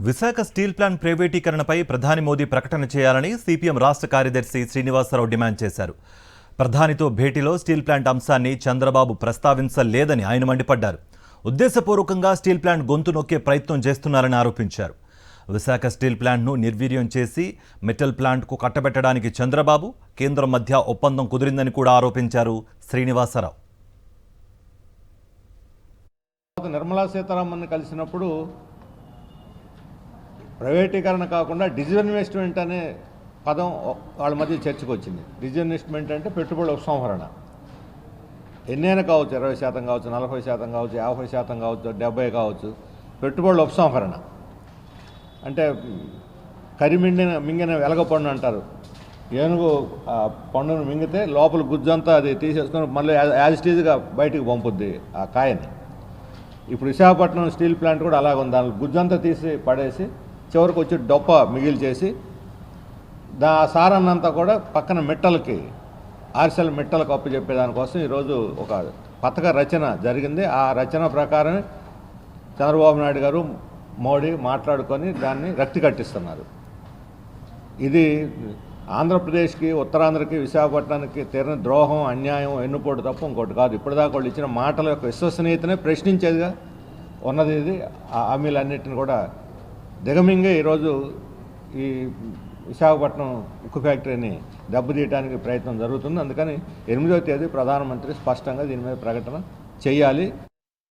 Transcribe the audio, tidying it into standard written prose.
Visakha steel plant ప్రైవేటీకరణపై ప్రధాని మోదీ ప్రకటన చేయాలని సిపిఎం రాష్ట్ర కార్యదర్శి శ్రీనివాసరావు డిమాండ్ చేశారు. ప్రధానితో భేటీలో స్టీల్ ప్లాంట్ అంశాన్ని చంద్రబాబు ప్రస్తావించలేదని ఆయన మండిపడ్డారు. ఉద్దేశపూర్వకంగా స్టీల్ ప్లాంట్ గొంతు నొక్కే ప్రయత్నం చేస్తున్నారని ఆరోపించారు. విశాఖ స్టీల్ ప్లాంట్ను నిర్వీర్యం చేసి మెటల్ ప్లాంట్కు కట్టబెట్టడానికి చంద్రబాబు, కేంద్రం మధ్య ఒప్పందం కుదిరిందని కూడా ఆరోపించారు శ్రీనివాసరావు. నిర్మలా సీతారామన్ కలిసినప్పుడు ప్రైవేటీకరణ కాకుండా డిజిన్వెస్ట్మెంట్ అనే పదం వాళ్ళ మధ్య చర్చకు వచ్చింది. డిజిన్వెస్ట్మెంట్ అంటే పెట్టుబడుల ఉపసంహరణ. ఎన్నైనా కావచ్చు, 20% కావచ్చు, 40% కావచ్చు, 50% కావచ్చు, 70% కావచ్చు. పెట్టుబడుల ఉపసంహరణ అంటే మింగిన వెలగపండు అంటారు. ఏనుగు పండును మింగితే లోపల గుజ్జంతా అది తీసేసుకొని మళ్ళీ యాజ్ టీజ్గా బయటికి పంపుద్ది ఆ కాయని. ఇప్పుడు విశాఖపట్నం స్టీల్ ప్లాంట్ కూడా అలాగ ఉంది. దాని గుజ్జంతా తీసి పడేసి చివరికి వచ్చి డొప్ప మిగిల్చేసి సారాన్నంతా కూడా పక్కన మిట్టలకి, ఆర్సెల్ మిట్టలకు అప్పచెప్పేదానికోసం ఈరోజు ఒక పథక రచన జరిగింది. ఆ రచన ప్రకారం చంద్రబాబు నాయుడు గారు, మోడీ మాట్లాడుకొని దాన్ని రక్తి కట్టిస్తున్నారు. ఇది ఆంధ్రప్రదేశ్కి, ఉత్తరాంధ్రకి, విశాఖపట్నానికి తీరని ద్రోహం, అన్యాయం, ఎన్నుపోటు తప్ప ఇంకోటి కాదు. ఇప్పటిదాకా వాళ్ళు ఇచ్చిన మాటల యొక్క విశ్వసనీయతనే ప్రశ్నించేదిగా ఉన్నది. ఇది ఆ హామీలన్నింటిని కూడా దిగమింగే ఈరోజు ఈ విశాఖపట్నం ఉక్కు ఫ్యాక్టరీని దెబ్బతీయడానికి ప్రయత్నం జరుగుతుంది. అందుకని 8వ తేదీ ప్రధానమంత్రి స్పష్టంగా దీని మీద ప్రకటన చేయాలి.